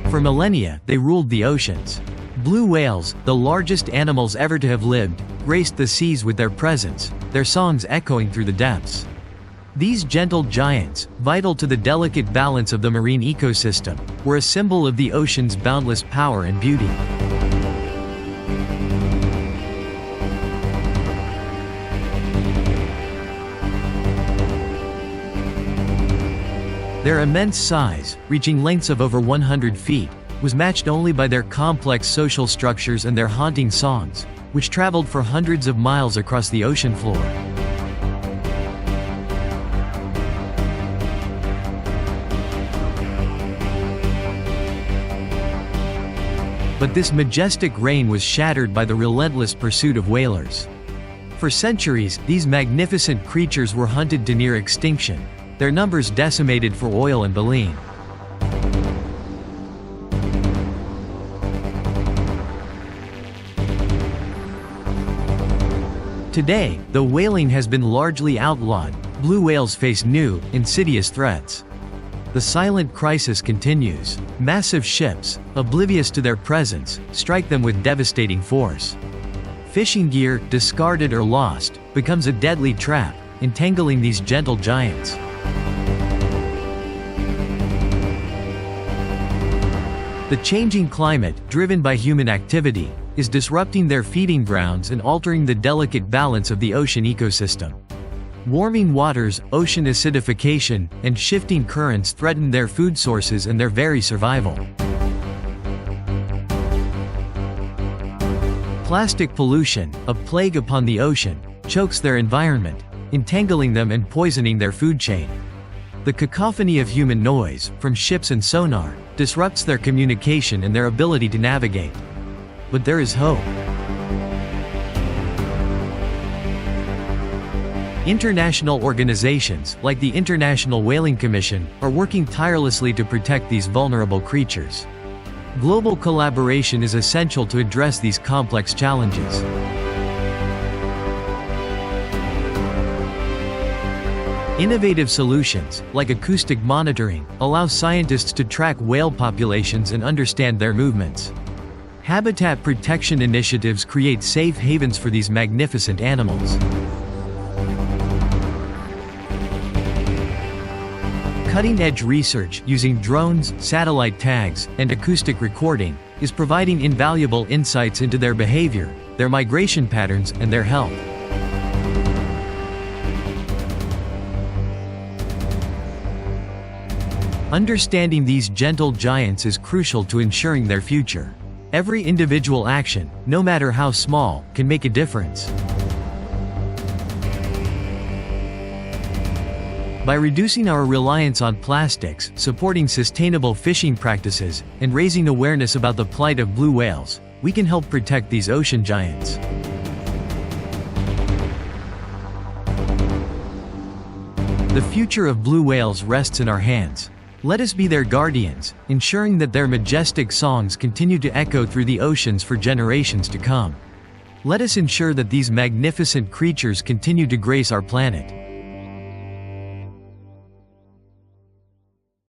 For millennia, they ruled the oceans. Blue whales, the largest animals ever to have lived, graced the seas with their presence, their songs echoing through the depths. These gentle giants, vital to the delicate balance of the marine ecosystem, were a symbol of the ocean's boundless power and beauty. Their immense size, reaching lengths of over 100 feet, was matched only by their complex social structures and their haunting songs, which traveled for hundreds of miles across the ocean floor. But this majestic reign was shattered by the relentless pursuit of whalers. For centuries, these magnificent creatures were hunted to near extinction, their numbers decimated for oil and baleen. Today, though whaling has been largely outlawed, blue whales face new, insidious threats. The silent crisis continues. Massive ships, oblivious to their presence, strike them with devastating force. Fishing gear, discarded or lost, becomes a deadly trap, entangling these gentle giants. The changing climate, driven by human activity, is disrupting their feeding grounds and altering the delicate balance of the ocean ecosystem. Warming waters, ocean acidification, and shifting currents threaten their food sources and their very survival. Plastic pollution, a plague upon the ocean, chokes their environment, entangling them and poisoning their food chain. The cacophony of human noise, from ships and sonar, disrupts their communication and their ability to navigate. But there is hope. International organizations, like the International Whaling Commission, are working tirelessly to protect these vulnerable creatures. Global collaboration is essential to address these complex challenges. Innovative solutions, like acoustic monitoring, allow scientists to track whale populations and understand their movements. Habitat protection initiatives create safe havens for these magnificent animals. Cutting-edge research using drones, satellite tags, and acoustic recording is providing invaluable insights into their behavior, their migration patterns, and their health. Understanding these gentle giants is crucial to ensuring their future. Every individual action, no matter how small, can make a difference. By reducing our reliance on plastics, supporting sustainable fishing practices, and raising awareness about the plight of blue whales, we can help protect these ocean giants. The future of blue whales rests in our hands. Let us be their guardians, ensuring that their majestic songs continue to echo through the oceans for generations to come. Let us ensure that these magnificent creatures continue to grace our planet.